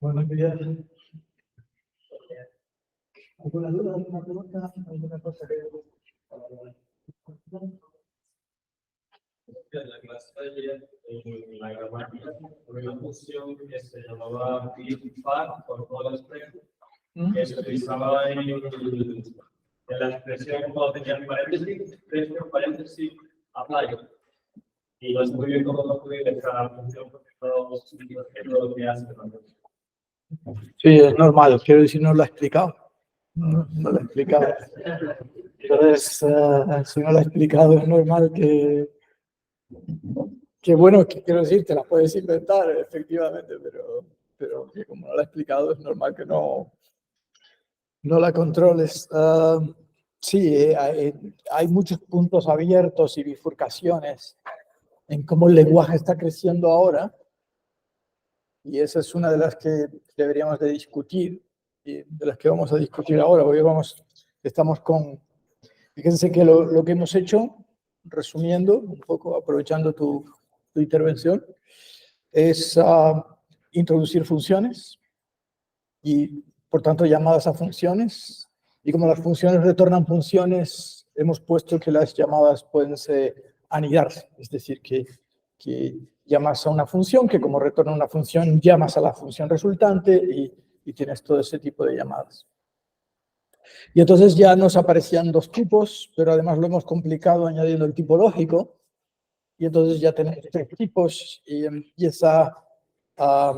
Buenos días. ¿Alguna duda, alguna pregunta, alguna cosa que... La clase de ayer, en la gramática, sobre la función que se llamaba far por todo el espectro, que se utilizaba en la expresión cuando tenía paréntesis, apply. Y no sé muy bien cómo construir esta función, porque no es lo que hace. Sí, es normal, quiero decir, no lo ha explicado. No lo he explicado. Entonces, si no lo ha explicado, es normal que bueno, que quiero decir, te la puedes inventar, efectivamente, pero que como no lo ha explicado, es normal que no la controles. Sí, hay muchos puntos abiertos y bifurcaciones en cómo el lenguaje está creciendo ahora, y esa es una de las que deberíamos de discutir, y de las que vamos a discutir ahora. Hoy estamos con, fíjense que lo que hemos hecho, resumiendo un poco, aprovechando tu intervención, es introducir funciones y, por tanto, llamadas a funciones. Y como las funciones retornan funciones, hemos puesto que las llamadas pueden anidarse, es decir, que llamas a una función, que como retorna una función, llamas a la función resultante y tienes todo ese tipo de llamadas. Y entonces ya nos aparecían dos tipos, pero además lo hemos complicado añadiendo el tipo lógico. Y entonces ya tenemos tres tipos y empiezan a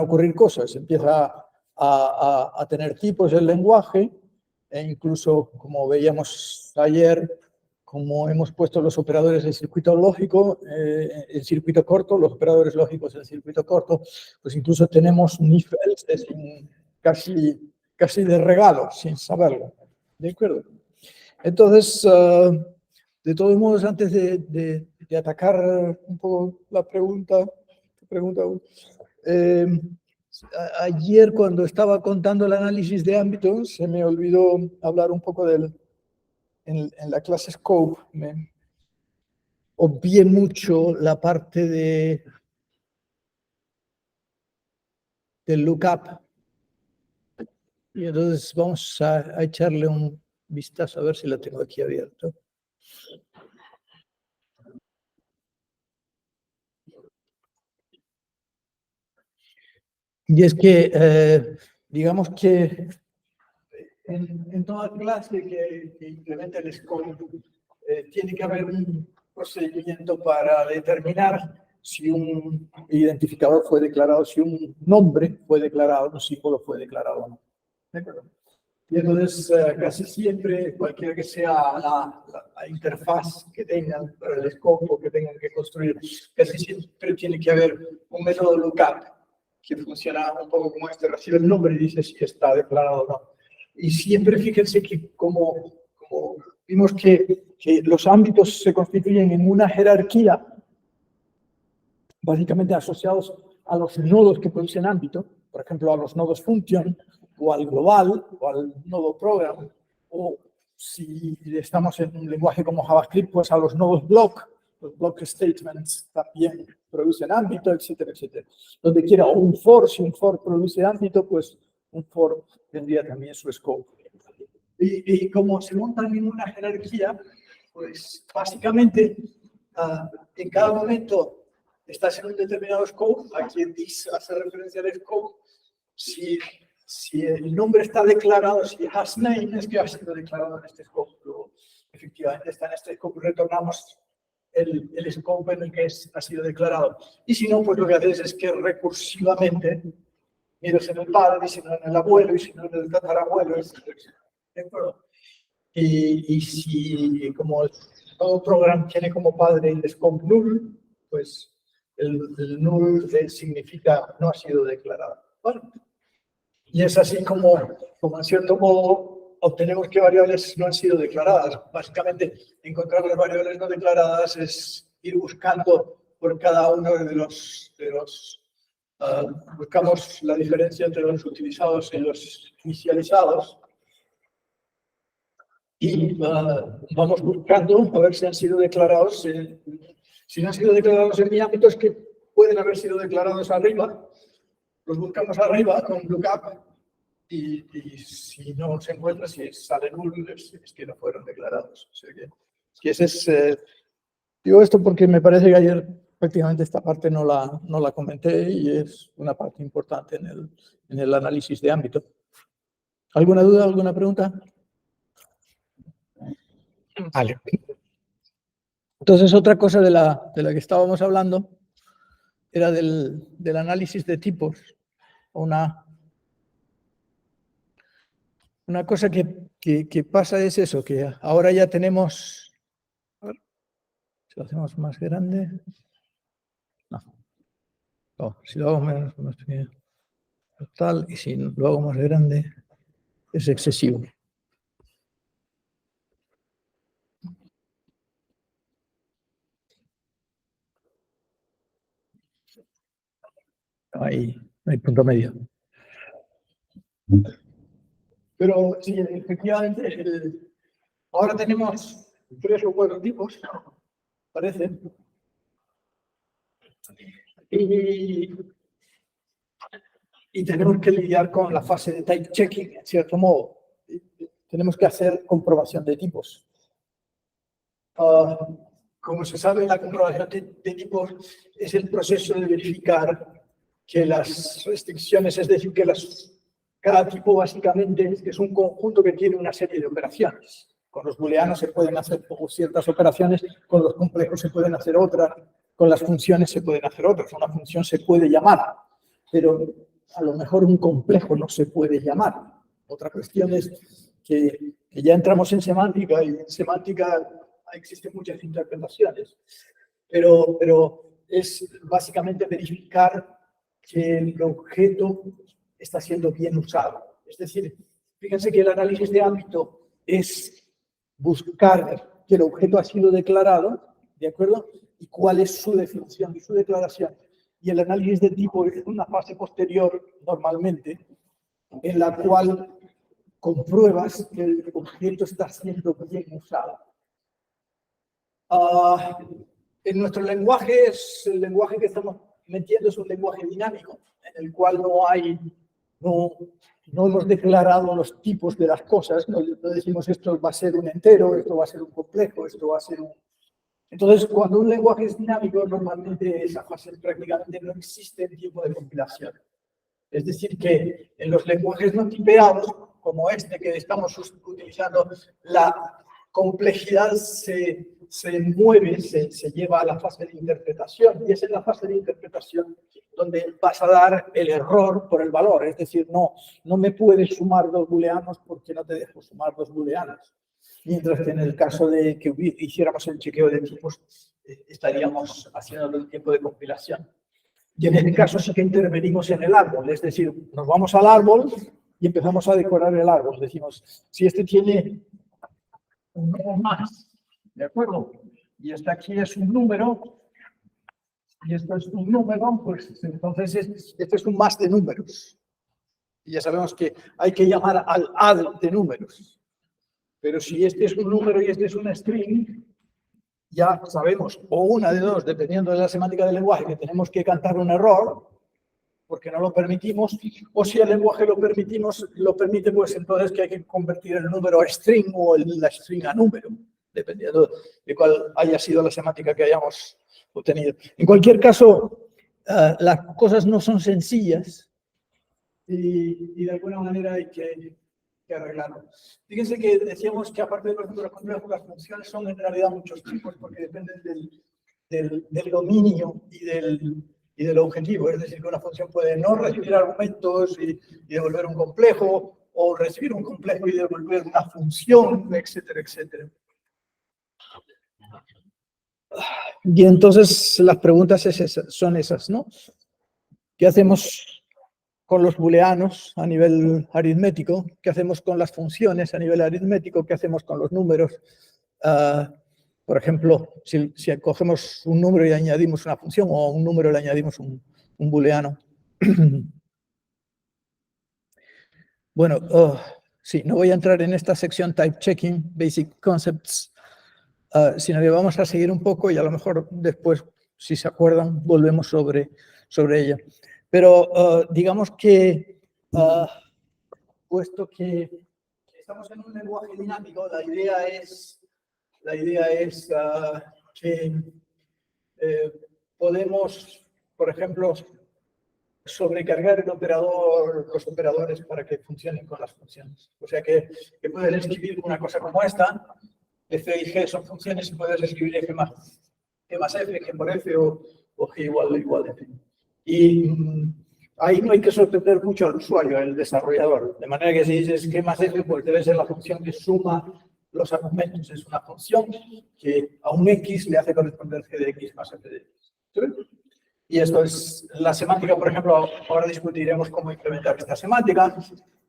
ocurrir cosas. Empieza a tener tipos el lenguaje e incluso, como veíamos ayer, como hemos puesto los operadores del circuito lógico, el circuito corto, los operadores lógicos del circuito corto, pues incluso tenemos un if-else casi de regalo, sin saberlo. ¿De acuerdo? Entonces, de todos modos, antes de atacar un poco la pregunta, ayer cuando estaba contando el análisis de ámbitos, se me olvidó hablar un poco en la clase Scope, me obvié mucho la parte del lookup. Y entonces vamos a echarle un vistazo a ver si lo tengo aquí abierto. Y es que, digamos que en toda clase que implementa el scope, tiene que haber un procedimiento para determinar si un identificador fue declarado, si un nombre fue declarado, un símbolo fue declarado o no. ¿De acuerdo? Y entonces, casi siempre, cualquiera que sea la interfaz que tengan para el scope o que tengan que construir, casi siempre tiene que haber un método lookup que funciona un poco como este, recibe el nombre y dice si está declarado o no. Y siempre fíjense que como vimos que los ámbitos se constituyen en una jerarquía, básicamente asociados a los nodos que producen ámbito, por ejemplo, a los nodos function, o al global, o al nodo program, o si estamos en un lenguaje como JavaScript, pues a los nodos block, los block statements también producen ámbito, etcétera, etcétera. Donde quiera, o un for, si un for produce ámbito, pues un for tendría también su scope. Y como se monta en una jerarquía, pues básicamente en cada momento estás en un determinado scope, aquí this hace referencia al scope, si el nombre está declarado, si has name es que ha sido declarado en este scope, luego efectivamente está en este scope, retornamos el scope en el que ha sido declarado. Y si no, pues lo que haces es que recursivamente miras en el padre, y si no en el abuelo, y si no en el tatarabuelo, ¿de acuerdo? Y si como todo programa tiene como padre el scope null, pues el null significa no ha sido declarado. Bueno, y es así como en cierto modo obtenemos que variables no han sido declaradas. Básicamente, encontrar las variables no declaradas es ir buscando por cada uno de los buscamos la diferencia entre los utilizados y los inicializados. Y vamos buscando a ver si han sido declarados. Si no han sido declarados en mi ámbito, es que pueden haber sido declarados arriba. Los buscamos arriba con lookup y si no se encuentra, si sale null, es que no fueron declarados. O sea que ese es, digo esto porque me parece que ayer prácticamente esta parte no la comenté y es una parte importante en el análisis de ámbito. ¿Alguna duda, alguna pregunta? Vale. Entonces, otra cosa de la que estábamos hablando era del análisis de tipos. Una cosa que pasa es eso, que ahora ya tenemos... A ver, si lo hacemos más grande... No, si lo hago más pequeño, total, y si lo hago más grande, es excesivo. Hay punto medio. Pero sí, efectivamente, ahora tenemos 3 o 4 tipos, parece. Y tenemos que lidiar con la fase de type checking, en cierto modo. Tenemos que hacer comprobación de tipos. Como se sabe, la comprobación de tipos es el proceso de verificar que las restricciones, es decir, que cada tipo básicamente es un conjunto que tiene una serie de operaciones. Con los booleanos se pueden hacer ciertas operaciones, con los complejos se pueden hacer otras, con las funciones se pueden hacer otras. Una función se puede llamar, pero a lo mejor un complejo no se puede llamar. Otra cuestión es que ya entramos en semántica y en semántica existen muchas interpretaciones, pero es básicamente verificar que el objeto está siendo bien usado. Es decir, fíjense que el análisis de ámbito es buscar que el objeto ha sido declarado, ¿de acuerdo? Y cuál es su definición y su declaración. Y el análisis de tipo es una fase posterior, normalmente, en la cual compruebas que el objeto está siendo bien usado. En nuestro lenguaje, el lenguaje que estamos metiendo es un lenguaje dinámico, en el cual no hemos declarado los tipos de las cosas, no decimos esto va a ser un entero, esto va a ser un complejo, esto va a ser un... Entonces, cuando un lenguaje es dinámico, normalmente esa fase prácticamente no existe en tiempo de compilación. Es decir, que en los lenguajes no tipeados, como este que estamos utilizando, la complejidad se mueve, se lleva a la fase de interpretación, y es en la fase de interpretación donde vas a dar el error por el valor. Es decir, no me puedes sumar 2 booleanos porque no te dejo sumar 2 booleanos. Mientras que en el caso de que hiciéramos el chequeo de tipos, estaríamos haciéndolo en tiempo de compilación. Y en este caso sí que intervenimos en el árbol, es decir, nos vamos al árbol y empezamos a decorar el árbol. Decimos, si este tiene un número más, ¿de acuerdo? Y este aquí es un número, y esto es un número, pues entonces este es un más de números. Y ya sabemos que hay que llamar al add de números. Pero si este es un número y este es una string, ya sabemos, o una de dos, dependiendo de la semántica del lenguaje, que tenemos que cantar un error, porque no lo permitimos, o si el lenguaje lo permite, pues entonces que hay que convertir el número a string o la string a número, dependiendo de cuál haya sido la semántica que hayamos obtenido. En cualquier caso, las cosas no son sencillas y de alguna manera hay que arreglarlo. Fíjense que decíamos que aparte de los números complejos, las funciones son en realidad muchos tipos porque dependen del dominio y del objetivo. Es decir, que una función puede no recibir argumentos y devolver un complejo, o recibir un complejo y devolver una función, etcétera, etcétera. Y entonces las preguntas son esas, ¿no? ¿Qué hacemos con los booleanos a nivel aritmético? ¿Qué hacemos con las funciones a nivel aritmético? ¿Qué hacemos con los números? Por ejemplo, si cogemos un número y añadimos una función, o a un número le añadimos un booleano. Bueno, sí, no voy a entrar en esta sección Type Checking, Basic Concepts, sino que vamos a seguir un poco y a lo mejor después, si se acuerdan, volvemos sobre ella. Pero digamos que, puesto que estamos en un lenguaje dinámico, la idea es que podemos, por ejemplo, sobrecargar los operadores para que funcionen con las funciones. O sea que puedes escribir una cosa como esta, f y g son funciones y puedes escribir g más f, g por f o g igual f. Y ahí no hay que sorprender mucho al usuario, al desarrollador. De manera que si dices g más f, pues debe ser la función que suma los argumentos. Es una función que a un x le hace corresponder g de x más f de x. ¿Sí? Y esto es la semántica, por ejemplo, ahora discutiremos cómo implementar esta semántica,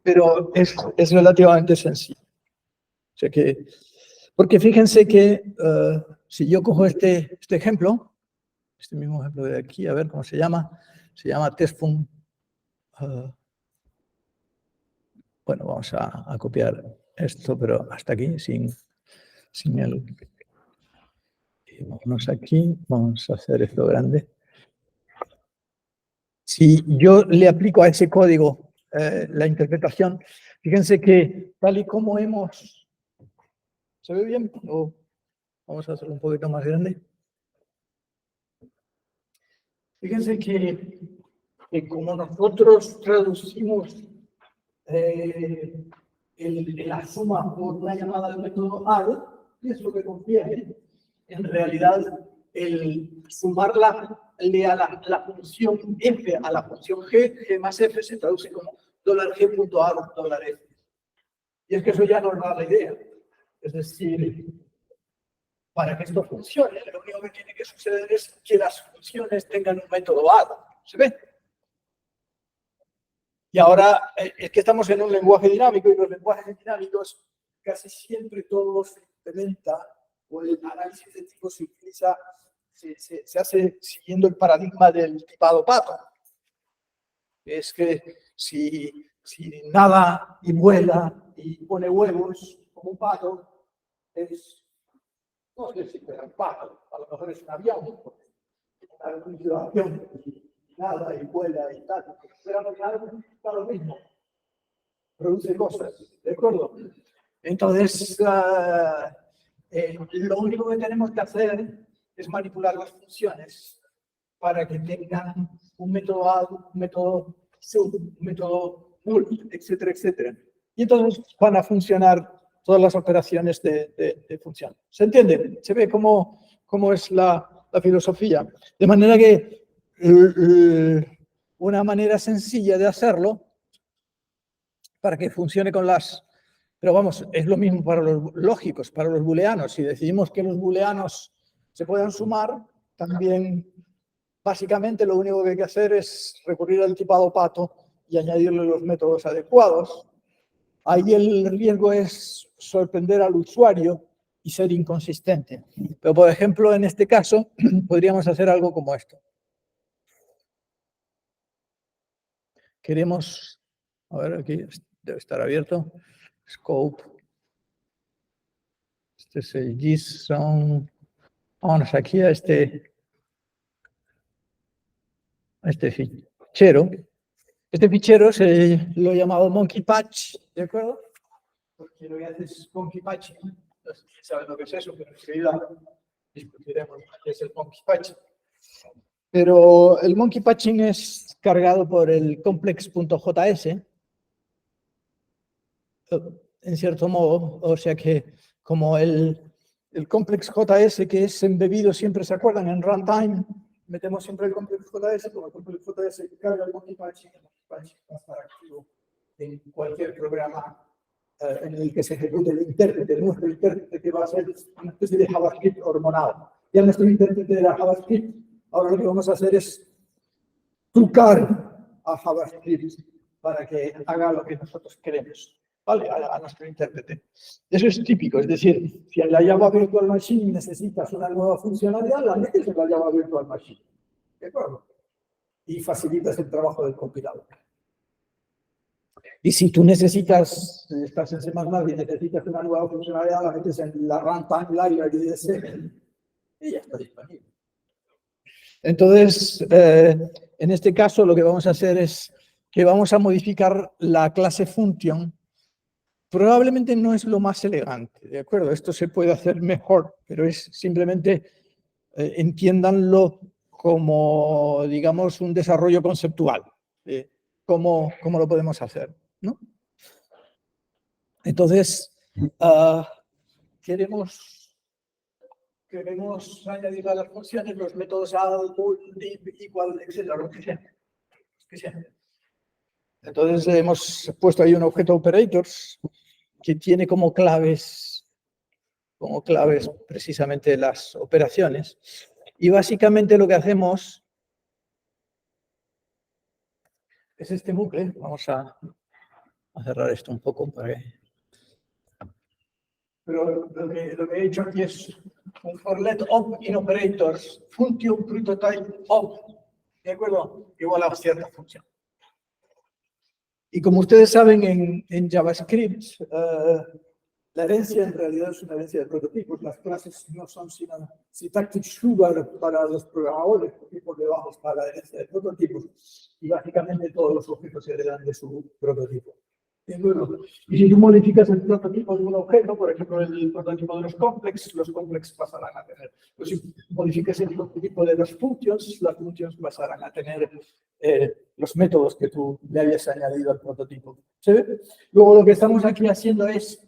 pero es relativamente sencillo. O sea que, porque fíjense que si yo cojo este ejemplo, este mismo ejemplo de aquí, a ver cómo se llama testfun. Bueno, vamos a copiar esto, pero hasta aquí, sin el... Y vámonos aquí, vamos a hacer esto grande. Si yo le aplico a ese código la interpretación, fíjense que tal y como hemos... ¿Se ve bien? ¿O vamos a hacerlo un poquito más grande? Fíjense que como nosotros traducimos la suma por una llamada del método add, que es lo que confiere, en realidad el sumarle a la función f a la función g más f se traduce como $g.add$f. Y es que eso ya nos da la idea. Es decir, para que esto funcione, lo único que tiene que suceder es que las funciones tengan un método add. ¿Se ve? Y ahora es que estamos en un lenguaje dinámico y los lenguajes dinámicos casi siempre todo se implementa o el análisis de tipo se utiliza, se hace siguiendo el paradigma del tipado pato. Es que si nada y vuela y pone huevos como un pato, no sé si es un pato, a lo mejor es un avión, nada y vuela y tal, pero al final está lo mismo, produce cosas, ¿de acuerdo? Entonces, lo único que tenemos que hacer es manipular las funciones para que tengan un método add, un método sub, un método mul, etcétera, etcétera. Y entonces van a funcionar todas las operaciones de función. ¿Se entiende? ¿Se ve cómo es la filosofía? De manera que una manera sencilla de hacerlo para que funcione con las... Pero vamos, es lo mismo para los lógicos, para los booleanos. Si decidimos que los booleanos se puedan sumar, también básicamente lo único que hay que hacer es recurrir al tipado pato y añadirle los métodos adecuados. Ahí el riesgo es sorprender al usuario y ser inconsistente. Pero, por ejemplo, en este caso, podríamos hacer algo como esto. Queremos, a ver, aquí debe estar abierto, scope. Este es el JSON. Vamos aquí a este feed. fichero. Este fichero lo he llamado monkey patch, ¿de acuerdo? Porque lo que hace es monkey patching. No sé si saben lo que es eso, pero enseguida discutiremos qué es el monkey patching. Pero el monkey patching es cargado por el complex.js, en cierto modo, o sea que como el complex.js que es embebido siempre, ¿se acuerdan? En runtime metemos siempre el complex.js, como el complex.js carga el monkey patching va a estar activo en cualquier programa en el que se ejecute el intérprete, nuestro intérprete que va a ser una especie de JavaScript hormonal. Ya nuestro intérprete era JavaScript, ahora lo que vamos a hacer es trucar a JavaScript para que haga lo que nosotros queremos, ¿vale? A nuestro intérprete. Eso es típico, es decir, si en la Java Virtual Machine necesitas una nueva funcionalidad, la metes en la Java Virtual Machine, ¿de acuerdo? Y facilitas el trabajo del compilador. Y si tú necesitas, estás en C++ y necesitas una nueva funcionalidad, la metes en la runtime library de C y ya está disponible. Entonces, en este caso lo que vamos a hacer es que vamos a modificar la clase function. Probablemente no es lo más elegante, ¿de acuerdo? Esto se puede hacer mejor, pero es simplemente, entiéndanlo como, digamos, un desarrollo conceptual. ¿Cómo lo podemos hacer? ¿No? Entonces, queremos añadir a las funciones los métodos add, div, equal, etc. Lo que sea. Entonces, hemos puesto ahí un objeto operators que tiene como claves precisamente las operaciones. Y básicamente lo que hacemos es este bucle. Vamos a cerrar esto un poco para que... Pero lo que he hecho aquí es un for let op in operators function prototype op, ¿de acuerdo? Igual a cierta función. Y como ustedes saben, en JavaScript, la herencia en realidad es una herencia de prototipos. Las clases no son sino syntactic sugar para los programadores, prototipos de bajos para la herencia de prototipos. Y básicamente todos los objetos se heredan de su prototipo. Y si tú modificas el prototipo de un objeto, por ejemplo, el prototipo de los complex pasarán a tener. Pues si modificas el prototipo de las functions, las functions pasarán a tener los métodos que tú le hayas añadido al prototipo. ¿Se ve? Luego lo que estamos aquí haciendo es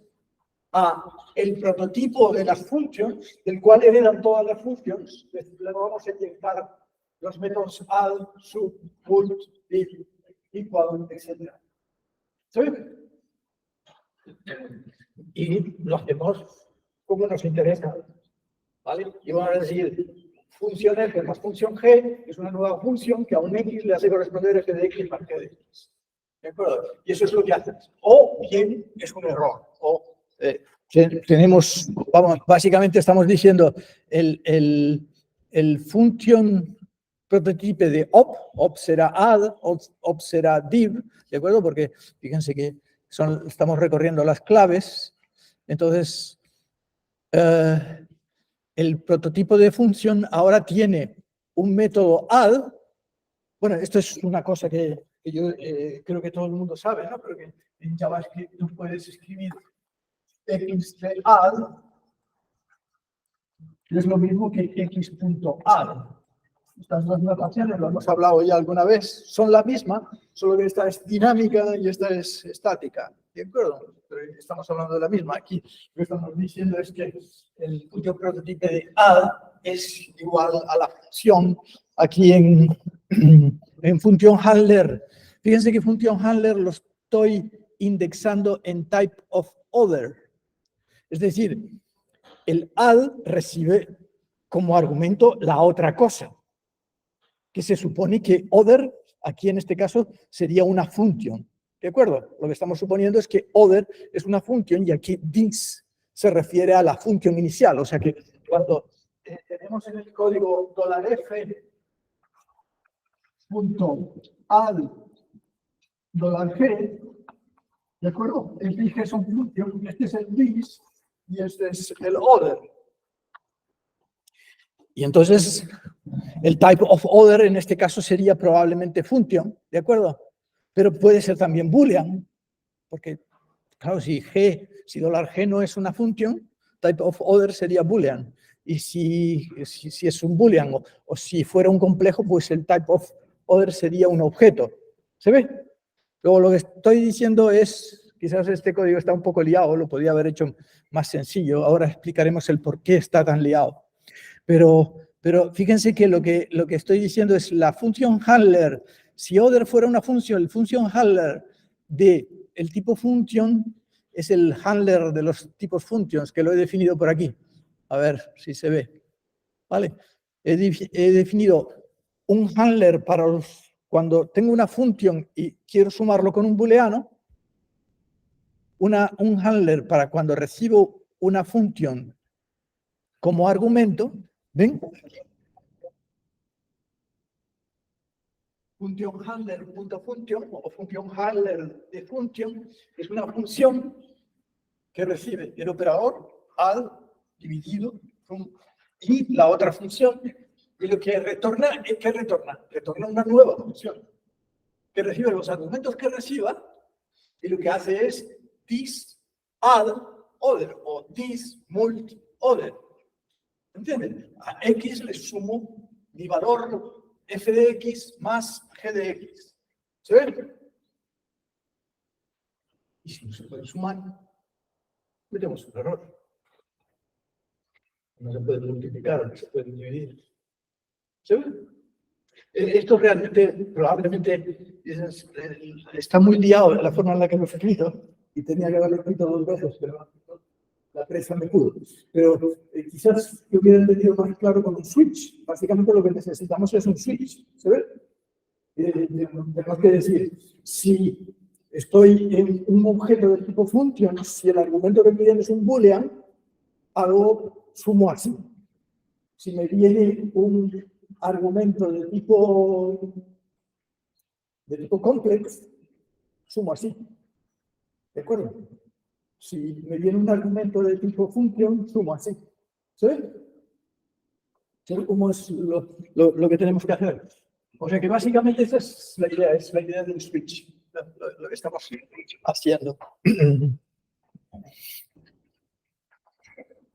el prototipo de las functions, del cual heredan todas las functions, le vamos a inyectar los métodos add, sub, mult, div, equal, etc. ¿Sí? Y lo hacemos como nos interesa, ¿vale? Y vamos a decir, función f más función g es una nueva función que a un x le hace corresponder f de x más g de x. ¿De acuerdo? Y eso es lo que haces. O bien es un error. O tenemos, vamos, básicamente estamos diciendo el function prototipe de op será add, op será div, ¿de acuerdo? Porque fíjense que estamos recorriendo las claves. Entonces, el prototipo de función ahora tiene un método add. Bueno, esto es una cosa que yo creo que todo el mundo sabe, ¿no? Pero que en JavaScript tú puedes escribir x de add, es lo mismo que x.add. Estas dos notaciones, lo hemos hablado ya alguna vez, son la misma, solo que esta es dinámica y esta es estática. ¿De acuerdo? Pero estamos hablando de la misma. Aquí lo que estamos diciendo es que el cuyo prototipo de add es igual a la función aquí en función handler. Fíjense que función handler lo estoy indexando en type of other. Es decir, el add recibe como argumento la otra cosa, que se supone que other, aquí en este caso, sería una función. ¿De acuerdo? Lo que estamos suponiendo es que other es una función y aquí this se refiere a la función inicial. O sea que cuando tenemos en el código $f.add $g, ¿de acuerdo? El dig es un función, este es el this y este es el other. Y entonces, el type of order en este caso sería probablemente function, ¿de acuerdo? Pero puede ser también boolean, porque, claro, si $G no es una función, type of order sería boolean. Y si es un boolean o si fuera un complejo, pues el type of order sería un objeto. ¿Se ve? Luego lo que estoy diciendo es, quizás este código está un poco liado, lo podría haber hecho más sencillo. Ahora explicaremos el por qué está tan liado. Pero fíjense que lo que estoy diciendo es la función handler. Si order fuera una función, el function handler de el tipo function es el handler de los tipos functions, que lo he definido por aquí. A ver si se ve. ¿Vale? He definido un handler para cuando tengo una función y quiero sumarlo con un booleano, un handler para cuando recibo una función como argumento, ¿ven? Función handler.function o función handler de función es una función que recibe el operador add dividido y la otra función, y lo que retorna es que retorna una nueva función que recibe los argumentos que reciba, y lo que hace es this add order o this multi order. ¿Entienden? A X le sumo mi valor f de X más g de X. ¿Se ven? Y si no se puede sumar, metemos un error. No se puede multiplicar, no se puede dividir. ¿Se ven? Esto realmente, probablemente, está muy liado en la forma en la que lo he escrito, y tenía que haberlo escrito 2 veces, pero la presa me pudo. Pero quizás yo hubiera entendido más claro con un switch. Básicamente lo que necesitamos es un switch. ¿Se ve? Tenemos que decir, si estoy en un objeto de tipo function, si el argumento que me viene es un boolean, hago sumo así. Si me viene un argumento de tipo complex, sumo así. ¿De acuerdo? Si me viene un argumento de tipo función, sumo así. ¿Sí? ¿Sí? ¿Cómo es lo que tenemos que hacer? O sea que básicamente esa es la idea del switch, lo que estamos haciendo.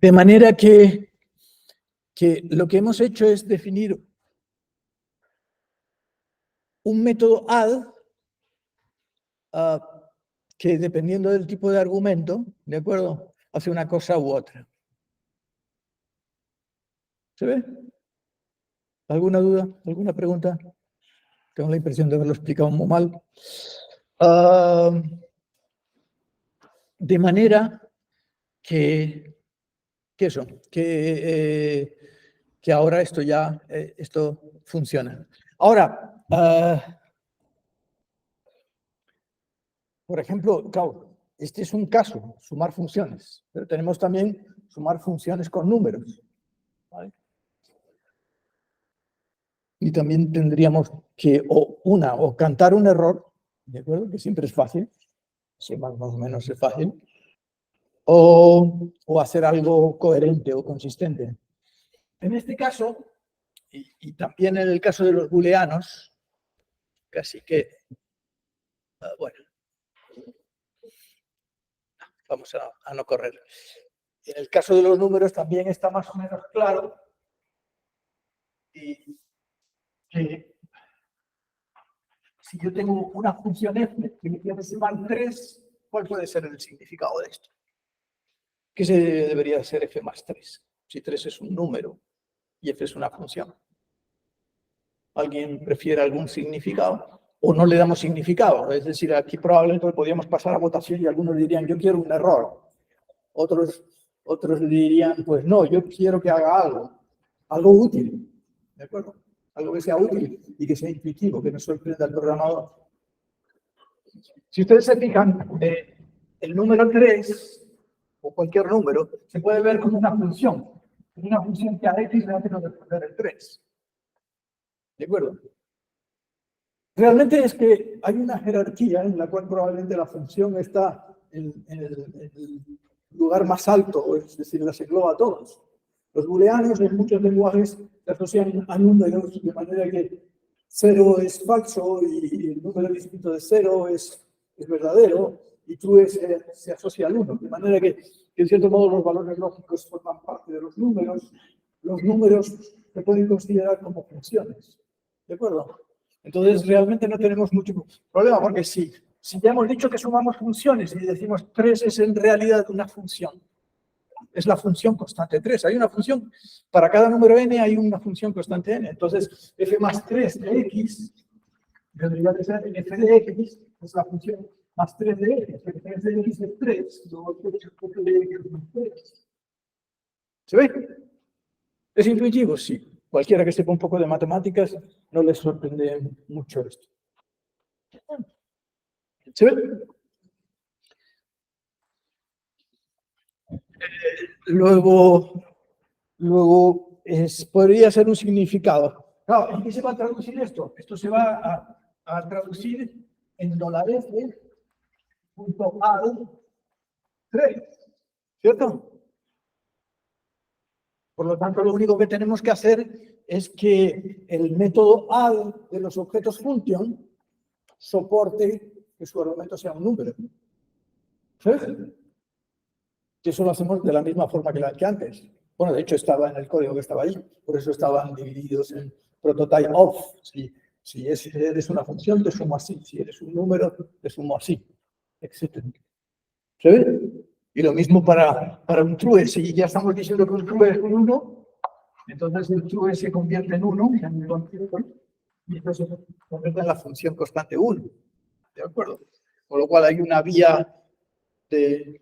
De manera que lo que hemos hecho es definir un método add que dependiendo del tipo de argumento, ¿de acuerdo? Hace una cosa u otra. ¿Se ve? ¿Alguna duda? ¿Alguna pregunta? Tengo la impresión de haberlo explicado muy mal. De manera que ahora esto funciona. Ahora, por ejemplo, claro, este es un caso, sumar funciones, pero tenemos también sumar funciones con números. ¿Vale? Y también tendríamos que o cantar un error, ¿de acuerdo? Que siempre es fácil, sí, más o menos es fácil, o hacer algo coherente o consistente. En este caso, y también en el caso de los booleanos, casi que, bueno, vamos a no correr. En el caso de los números también está más o menos claro y que si yo tengo una función f que me quiere sumar 3, ¿cuál puede ser el significado de esto? ¿Qué debería ser f más 3? Si 3 es un número y f es una función. ¿Alguien prefiere algún significado? ¿O no le damos significado? Es decir, aquí probablemente podríamos pasar a votación y algunos dirían, yo quiero un error. Otros dirían, pues no, yo quiero que haga algo útil. ¿De acuerdo? Algo que sea útil y que sea intuitivo, que no sorprenda al programador. Si ustedes se fijan, el número 3, o cualquier número, se puede ver como una función. Es una función que a X le hace responder el 3. ¿De acuerdo? Realmente es que hay una jerarquía en la cual probablemente la función está en el lugar más alto, es decir, las engloba a todos. Los booleanos en muchos lenguajes se asocian a números, de manera que 0 es falso y el número distinto de 0 es verdadero, y true se asocia al 1. De manera que, en cierto modo, los valores lógicos forman parte de los números. Los números se pueden considerar como funciones. ¿De acuerdo? Entonces, realmente no tenemos mucho problema, porque si ya hemos dicho que sumamos funciones y decimos 3 es en realidad una función, es la función constante 3. Hay una función, para cada número n hay una función constante n. Entonces, f más 3 de x, debería de ser f de x, es la función más 3 de x. F de x es 3, luego f de x es más 3. ¿Se ve? ¿Es intuitivo? Sí. Cualquiera que sepa un poco de matemáticas no les sorprende mucho esto. ¿Se ve? Luego podría ser un significado. Claro, ¿en qué se va a traducir esto? Esto se va a traducir en $f punto al 3, ¿cierto? Por lo tanto, lo único que tenemos que hacer es que el método add de los objetos function soporte que su argumento sea un número. ¿Sí? Que eso lo hacemos de la misma forma que antes. Bueno, de hecho estaba en el código que estaba ahí, por eso estaban divididos en prototype of. Si eres una función, te sumo así. Si eres un número, te sumo así, etc. ¿Se ve? Y lo mismo para un true. Si ya estamos diciendo que un true es un 1, entonces el true se convierte en 1, y entonces se convierte en la función constante 1. ¿De acuerdo? Con lo cual hay una vía de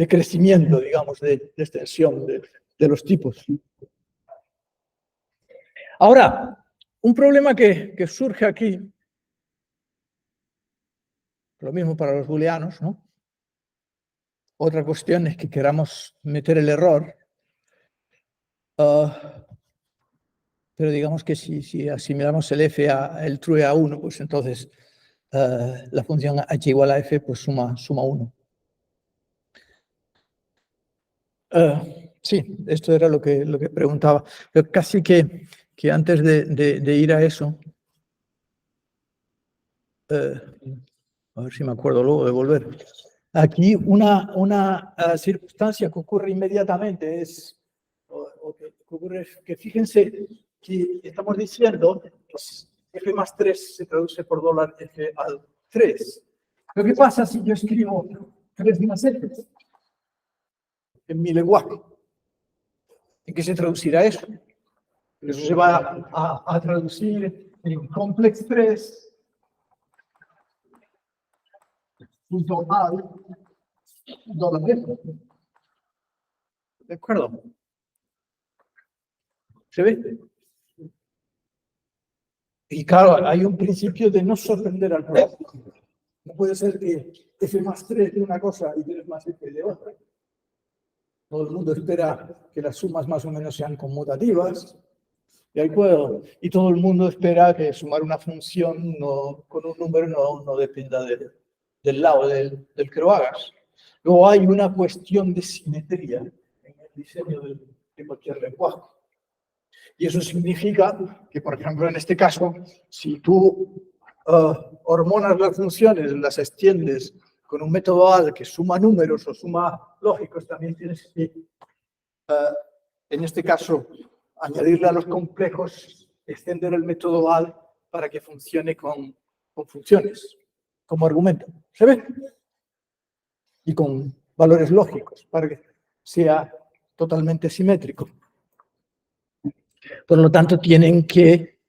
crecimiento, digamos, de extensión de los tipos. Ahora, un problema que surge aquí, lo mismo para los booleanos, ¿no? Otra cuestión es que queramos meter el error, pero digamos que si asimilamos el f el true a 1, pues entonces la función h igual a f pues suma 1. Sí, esto era lo que preguntaba. Pero casi que antes de ir a eso, a ver si me acuerdo luego de volver. Aquí una circunstancia que ocurre inmediatamente es, que fíjense que estamos diciendo, pues, f más 3 se traduce por $f al 3. Pero ¿qué pasa si yo escribo 3 más f en mi lenguaje? ¿En qué se traducirá eso? Eso se va a traducir en complex 3 punto al $f. ¿De acuerdo? ¿Se ve? Y claro, hay un principio de no sorprender al programa. No puede ser que f más 3 de una cosa y 3 más f de otra. Todo el mundo espera que las sumas más o menos sean conmutativas. ¿De acuerdo? Y todo el mundo espera que sumar una función con un número no dependa del lado del que lo hagas. Luego hay una cuestión de simetría en el diseño de cualquier lenguaje. Y eso significa que, por ejemplo, en este caso, si tú hormonas las funciones, las extiendes con un método add que suma números o suma lógicos, también tienes que, en este caso, añadirle a los complejos, extender el método add para que funcione con funciones, como argumento. ¿Se ve? Y con valores lógicos, para que sea totalmente simétrico. Por lo tanto, tienen que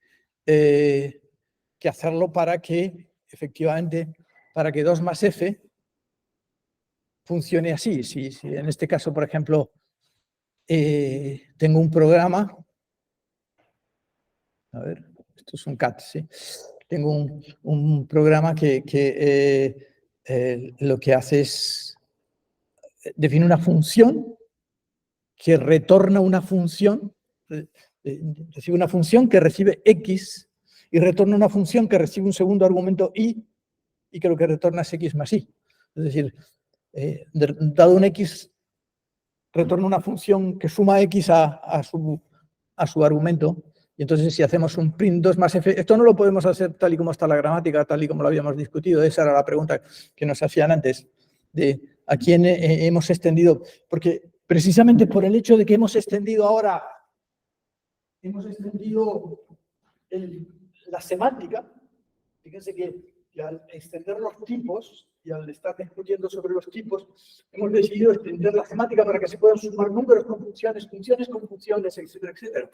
hacerlo para que, efectivamente, para que 2 más f funcione así. Si en este caso, por ejemplo, tengo un programa, a ver, esto es un cat, ¿sí? Tengo un programa que lo que hace es define una función que retorna una función, recibe una función que recibe x y retorna una función que recibe un segundo argumento y que lo que retorna es x más y. Es decir, dado un x, retorna una función que suma x a su argumento. Y entonces si hacemos un print 2 más f, esto no lo podemos hacer tal y como está la gramática, tal y como lo habíamos discutido. Esa era la pregunta que nos hacían antes, de a quién hemos extendido. Porque precisamente por el hecho de que hemos extendido ahora, la semántica, fíjense que al extender los tipos y al estar discutiendo sobre los tipos, hemos decidido extender la semántica para que se puedan sumar números con funciones, funciones con funciones, etcétera, etcétera.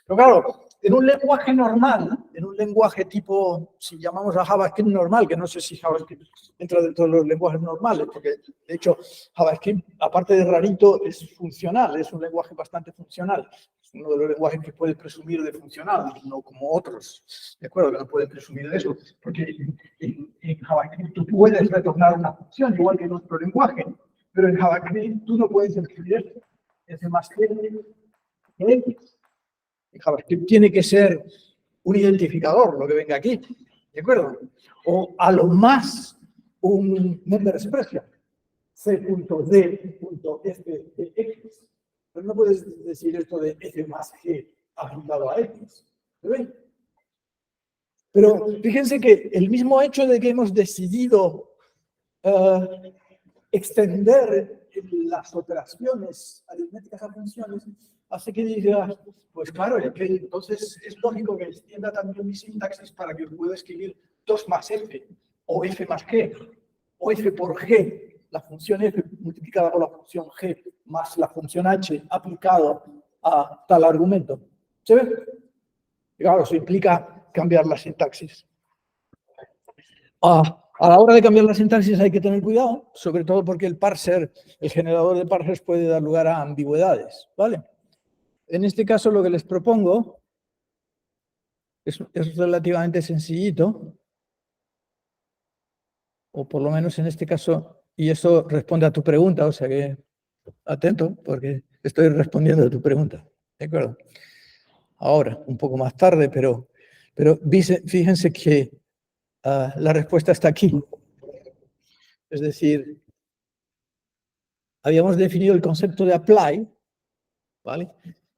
Pero claro, en un lenguaje normal, en un lenguaje tipo, si llamamos a JavaScript normal, que no sé si JavaScript entra dentro de los lenguajes normales, porque de hecho JavaScript, aparte de rarito, es funcional, es un lenguaje bastante funcional. Es uno de los lenguajes que puede presumir de funcional, no como otros, ¿de acuerdo? Que no pueden presumir de eso, porque en JavaScript tú puedes retornar una función, igual que en otro lenguaje, pero en JavaScript tú no puedes escribir ese más que X. En JavaScript tiene que ser un identificador, lo que venga aquí, ¿de acuerdo? O a lo más un member expression, c.d.f de x. Pero no puedes decir esto de f más g aplicado a x. ¿Lo ven? Pero fíjense que el mismo hecho de que hemos decidido extender las operaciones aritméticas a funciones hace que digas, pues claro, que entonces es lógico que extienda también mi sintaxis para que pueda escribir 2 más f, o f más g, o f por g, la función f multiplicada por la función g más la función h aplicado a tal argumento. ¿Se ve? Claro, eso implica cambiar la sintaxis. A la hora de cambiar la sintaxis hay que tener cuidado, sobre todo porque el parser, el generador de parsers puede dar lugar a ambigüedades, ¿vale? En este caso lo que les propongo es relativamente sencillito, o por lo menos en este caso, y eso responde a tu pregunta, o sea que atento, porque estoy respondiendo a tu pregunta, ¿de acuerdo? Ahora, un poco más tarde, pero fíjense que la respuesta está aquí. Es decir, habíamos definido el concepto de apply, ¿vale?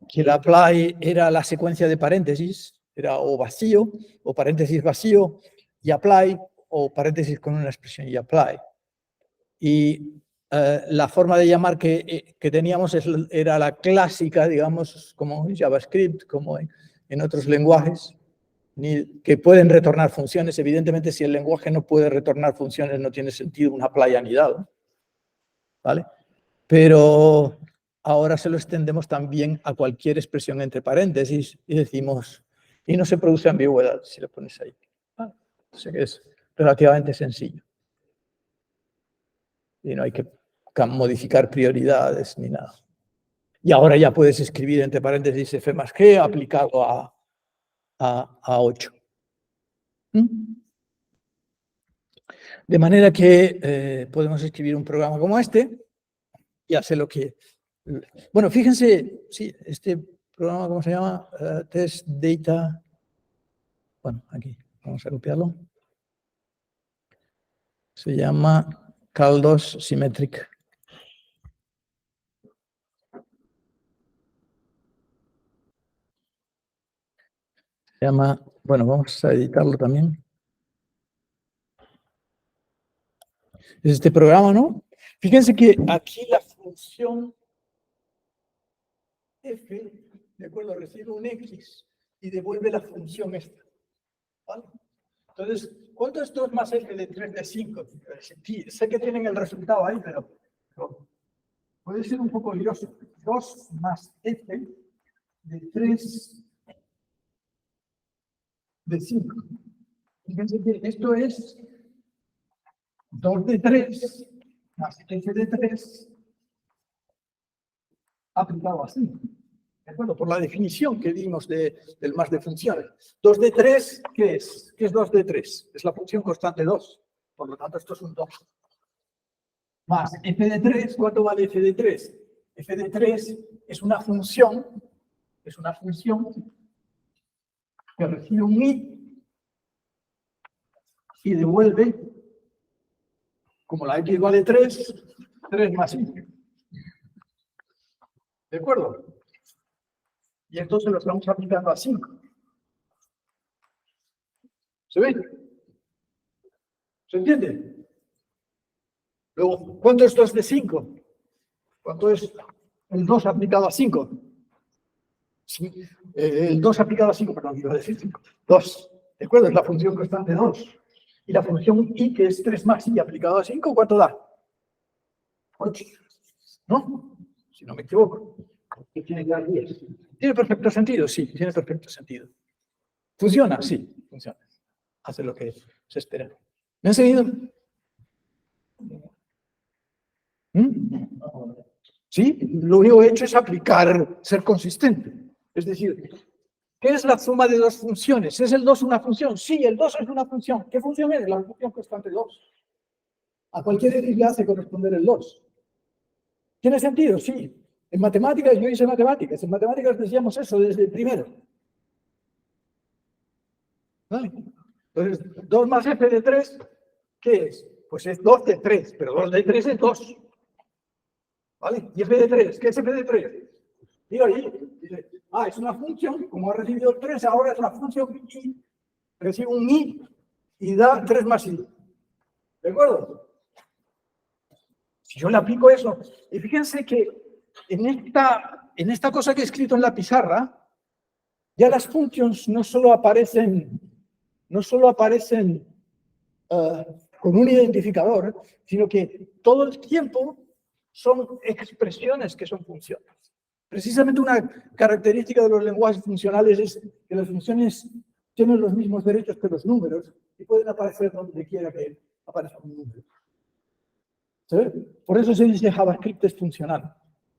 Que el apply era la secuencia de paréntesis, era o vacío, o paréntesis vacío, y apply, o paréntesis con una expresión y apply. Y la forma de llamar que teníamos era la clásica, digamos, como en JavaScript, como en otros lenguajes, que pueden retornar funciones. Evidentemente, si el lenguaje no puede retornar funciones, no tiene sentido un apply anidado, ¿vale? Pero ahora se lo extendemos también a cualquier expresión entre paréntesis y decimos, y no se produce ambigüedad si lo pones ahí. O sea que es relativamente sencillo. Y no hay que modificar prioridades ni nada. Y ahora ya puedes escribir entre paréntesis f más g aplicado a 8. De manera que podemos escribir un programa como este y hace lo que... Bueno, fíjense, sí, este programa, ¿cómo se llama? Test Data... Bueno, aquí, vamos a copiarlo. Se llama Cal2 Symmetric. Se llama... Bueno, vamos a editarlo también. Es este programa, ¿no? Fíjense que aquí la función f, de acuerdo, recibe un x y devuelve la función esta. ¿Vale? Entonces, ¿cuánto es 2 más f de 3 de 5? Sé que tienen el resultado ahí, pero puede ser un poco lioso. 2 más f de 3 de 5. Fíjense que esto es 2 de 3 más f de 3 aplicado así. ¿De acuerdo? Por la definición que dimos del más de funciones. 2 de 3, ¿qué es? ¿Qué es 2 de 3? Es la función constante 2. Por lo tanto, esto es un 2. Más f de 3, ¿cuánto vale f de 3? F de 3 es una función que recibe un y devuelve, como la x vale 3, 3 más y. ¿De acuerdo? Y entonces lo estamos aplicando a 5. ¿Se ve? ¿Se entiende? Luego, ¿cuánto es 2 de 5? ¿Cuánto es el 2 aplicado a 5? Sí, el 2 aplicado a 5, perdón, iba a decir 5. 2. ¿De acuerdo? Es la función constante 2. Y la función i, que es 3 más i aplicado a 5, ¿cuánto da? 8. ¿No? Si no me equivoco. ¿Qué tiene que dar 10? ¿Tiene perfecto sentido? Sí, tiene perfecto sentido. ¿Funciona? Sí, funciona. Hace lo que se espera. ¿Me han seguido? ¿Mm? Sí, lo único que he hecho es aplicar, ser consistente. Es decir, ¿qué es la suma de dos funciones? ¿Es el 2 una función? Sí, el 2 es una función. ¿Qué función es? La función constante 2. A cualquier x le hace corresponder el 2. ¿Tiene sentido? Sí. En matemáticas, yo hice matemáticas. En matemáticas decíamos eso desde el primero. ¿Vale? Entonces, 2 más f de 3, ¿qué es? Pues es 2 de 3, pero 2 de 3 es 2. ¿Vale? ¿Y f de 3? ¿Qué es f de 3? Digo ahí, dice, es una función, como ha recibido 3, ahora es una función i, recibe un i y da 3 más i. ¿De acuerdo? Si yo le aplico eso, y fíjense que en esta cosa que he escrito en la pizarra, ya las functions no solo aparecen con un identificador, sino que todo el tiempo son expresiones que son funciones. Precisamente una característica de los lenguajes funcionales es que las funciones tienen los mismos derechos que los números y pueden aparecer donde quiera que aparezca un número. ¿Sí? Por eso se dice JavaScript es funcional,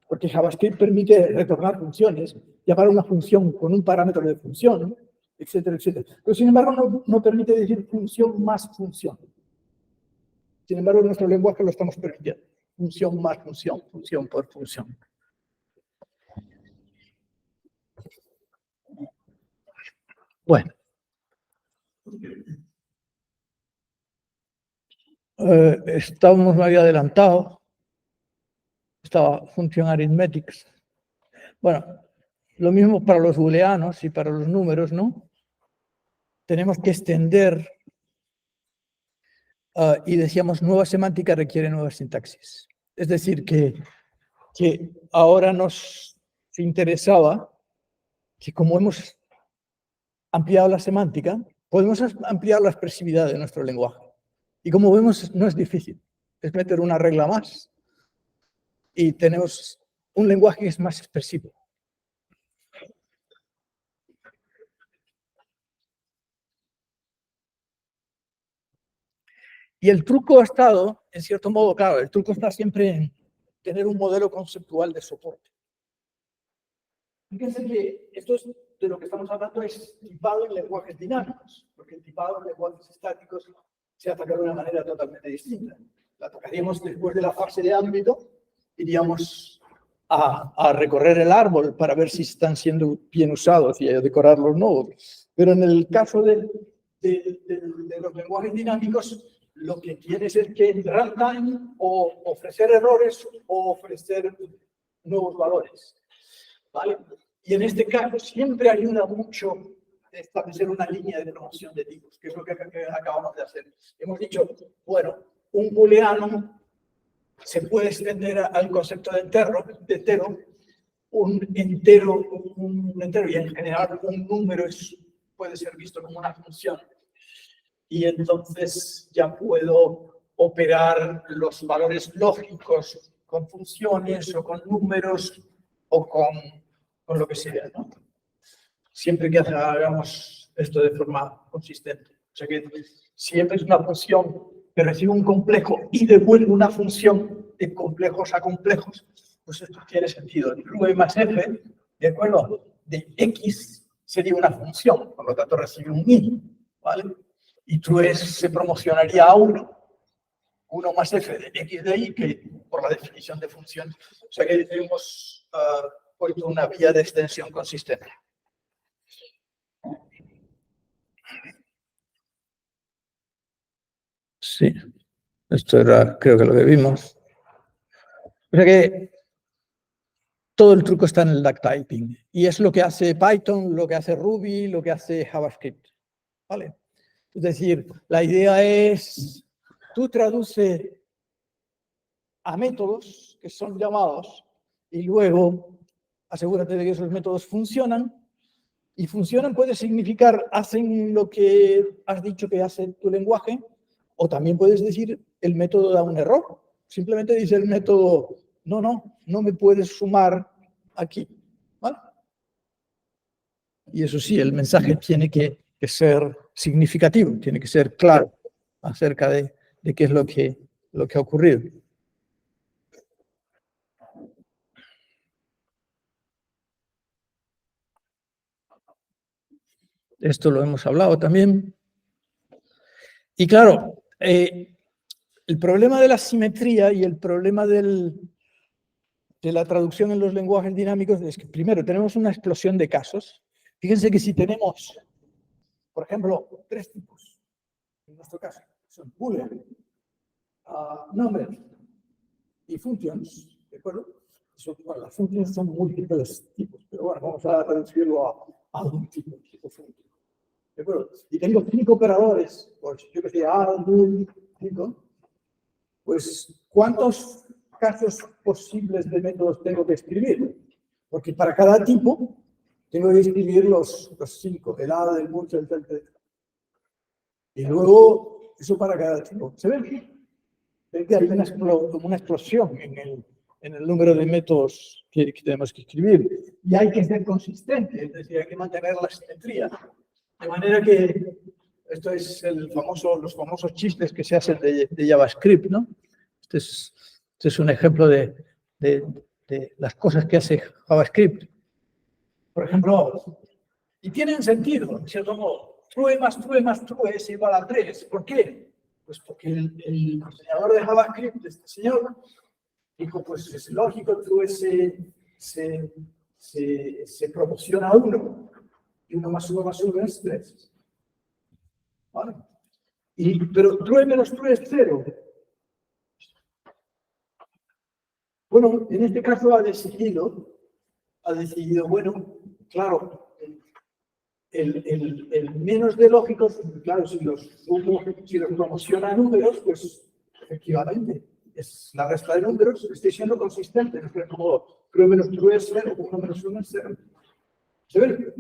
porque JavaScript permite retornar funciones, llamar a una función con un parámetro de función, etcétera, etcétera. Pero sin embargo no permite decir función más función. Sin embargo, en nuestro lenguaje lo estamos permitiendo. Función más función, función por función. Bueno. Estábamos muy adelantados. Estaba función arithmetics. Bueno, lo mismo para los booleanos y para los números, ¿no? Tenemos que extender y decíamos nueva semántica requiere nueva sintaxis. Es decir, que ahora nos interesaba que como hemos ampliado la semántica, podemos ampliar la expresividad de nuestro lenguaje. Y como vemos, no es difícil. Es meter una regla más y tenemos un lenguaje que es más expresivo. Y el truco ha estado, en cierto modo, claro, el truco está siempre en tener un modelo conceptual de soporte. Fíjense que esto es de lo que estamos hablando es tipado en lenguajes dinámicos, porque el tipado en lenguajes estáticos se ataca de una manera totalmente distinta. La tocaríamos después de la fase de ámbito, iríamos a recorrer el árbol para ver si están siendo bien usados y a decorar los nodos. Pero en el caso de los lenguajes dinámicos, lo que quieres es que en runtime o ofrecer errores o ofrecer nuevos valores. ¿Vale? Y en este caso siempre ayuda mucho establecer una línea de promoción de tipos, que es lo que acabamos de hacer. Hemos dicho, bueno, un booleano se puede extender al concepto de entero, un entero, y en general un número puede ser visto como una función. Y entonces ya puedo operar los valores lógicos con funciones o con números o con lo que sea, ¿no? Siempre que hagamos esto de forma consistente. O sea que siempre es una función que recibe un complejo y devuelve una función de complejos a complejos, pues esto tiene sentido. El V más F, ¿de acuerdo? De X sería una función, por lo tanto recibe un I, ¿vale? Y true se promocionaría a 1 más F de X de Y, que por la definición de función. O sea que hemos puesto una vía de extensión consistente. Sí, esto era creo que lo que vimos. O sea que todo el truco está en el duck typing. Y es lo que hace Python, lo que hace Ruby, lo que hace JavaScript. ¿Vale? Es decir, la idea es, tú traduce a métodos que son llamados y luego asegúrate de que esos métodos funcionan. Y funcionan puede significar hacen lo que has dicho que hace tu lenguaje, o también puedes decir el método da un error. Simplemente dice el método, no me puedes sumar aquí. ¿Vale? Y eso sí, el mensaje tiene que ser significativo, tiene que ser claro acerca de qué es lo que ha ocurrido. Esto lo hemos hablado también. Y claro, el problema de la simetría y el problema de la traducción en los lenguajes dinámicos es que, primero, tenemos una explosión de casos. Fíjense que si tenemos, por ejemplo, 3 tipos, en nuestro caso, son boolean, number y functions, ¿de acuerdo? Bueno, las funciones son múltiples tipos, pero bueno, vamos a reducirlo a un tipo function. ¿De acuerdo? Y tengo 5 operadores, pues yo que sé, add, 5, pues ¿cuántos casos posibles de métodos tengo que escribir? Porque para cada tipo tengo que escribir los 5, el add, el multi, el etc. Y luego, eso para cada tipo. ¿Se ve? ¿Ven que hay una explosión en el número de métodos que tenemos que escribir? Y hay que ser consistente, es decir, hay que mantener la simetría. De manera que esto es los famosos chistes que se hacen de JavaScript, ¿no? Este es un ejemplo de las cosas que hace JavaScript. Por ejemplo, y tienen sentido, en cierto modo. True más true más true es igual a 3. ¿Por qué? Pues porque el diseñador de JavaScript, este señor, dijo, pues es lógico, true se proporciona a 1. Y 1 más 1 más 1 es 3. ¿Vale? Pero true menos true es 0. Bueno, en este caso ha decidido, bueno, claro, el menos de lógicos, claro, si los promociona a números, pues efectivamente, es la resta de números, estoy siendo consistente, no es como true menos true es 0, 1 menos 1 es 0. ¿Se ve?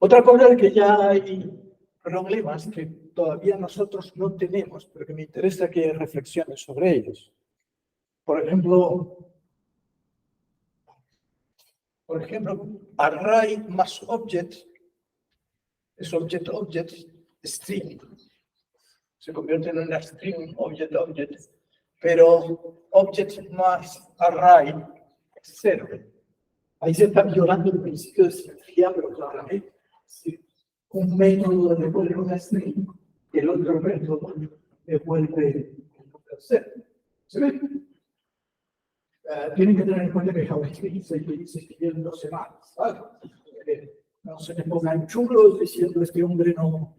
Otra cosa es que ya hay problemas que todavía nosotros no tenemos, pero que me interesa que reflexiones sobre ellos. Por ejemplo, array más object es object, string. Se convierte en una string object, pero object más array es 0. Ahí se está violando el principio de simetría, pero claramente. Si un método devuelve una string, el otro método devuelve el número 0. ¿Se ve? Tienen que tener en cuenta que JavaScript se escribió en 2 semanas. ¿Vale? No se me pongan chulos diciendo este hombre no.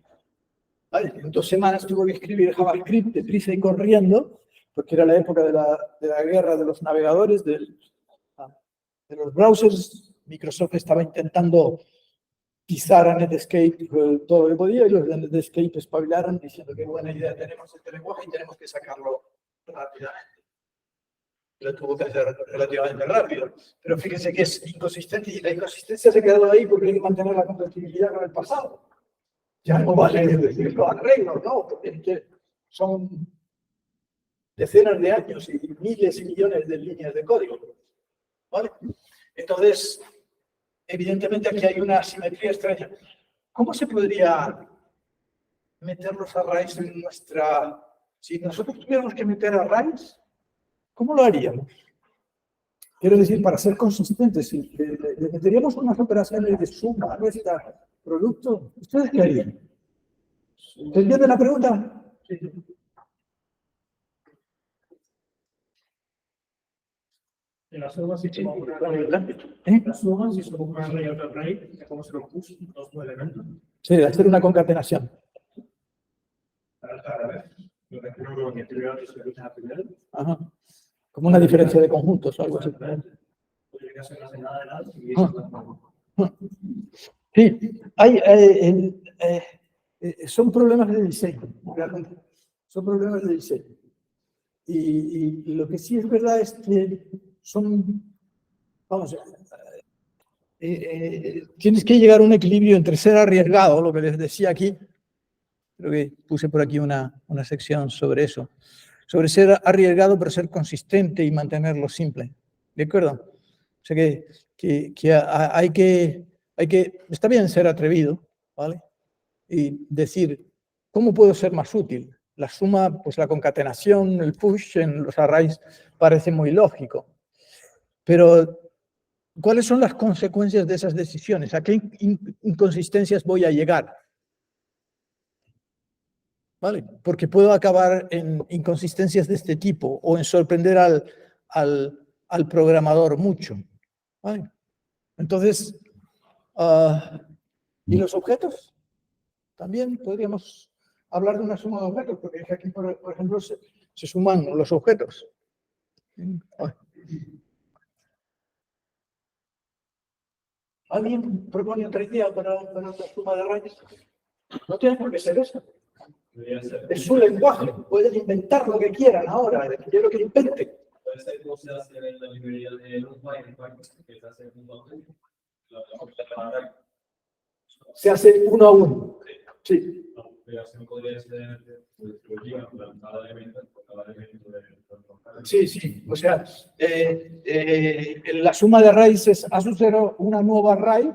¿Vale? En 2 semanas tuvo que escribir JavaScript deprisa y corriendo, porque era la época de la guerra de los navegadores, de los browsers. Microsoft estaba intentando pisar a Netscape todo lo que podía, y los de Netscape espabilaron diciendo que buena idea tenemos este lenguaje y tenemos que sacarlo rápidamente. Lo tuvo que hacer relativamente rápido. Pero fíjense que es inconsistente, y la inconsistencia se ha quedado ahí porque hay que mantener la compatibilidad con el pasado. Ya no vale decir los arreglos, ¿no? Porque son decenas de años y miles y millones de líneas de código. ¿Vale? Entonces, evidentemente aquí hay una asimetría extraña. ¿Cómo se podría meter los arrays en nuestra... Si nosotros tuviéramos que meter arrays, ¿cómo lo haríamos? Quiero decir, para ser consistentes, si le meteríamos unas operaciones de suma a nuestro producto, ¿ustedes qué harían? ¿Se entiende la pregunta? Sí. En las sumas, si como las sumas, si como un array otro array, ¿cómo se lo puso? Los 2 elementos. Sí, hacer una concatenación. Ajá. como una diferencia de conjuntos o algo así. Sí, son problemas de diseño, realmente. Son problemas de diseño. Y lo que sí es verdad es que tienes que llegar a un equilibrio entre ser arriesgado, lo que les decía aquí, creo que puse por aquí una sección sobre eso, sobre ser arriesgado pero ser consistente y mantenerlo simple, ¿de acuerdo? O sea hay que, está bien ser atrevido, ¿vale? Y decir, ¿cómo puedo ser más útil? La suma, pues la concatenación, el push en los arrays parece muy lógico. Pero, ¿cuáles son las consecuencias de esas decisiones? ¿A qué inconsistencias voy a llegar? ¿Vale? Porque puedo acabar en inconsistencias de este tipo o en sorprender al programador mucho. ¿Vale? Entonces, ¿y los objetos? También podríamos hablar de una suma de objetos, porque aquí, por ejemplo, se suman los objetos. ¿Alguien propone otra idea para una suma de rayas? No tiene por qué ser eso. Es su lenguaje. Pueden inventar lo que quieran ahora. Quiero que inventen. Puede ser como se hace en la librería de NumPy, que se hace se hace uno a uno. Sí. La operación podría ser distributiva, cada elemento de... Sí. O sea, la suma de raíces A sub 0, una nueva array,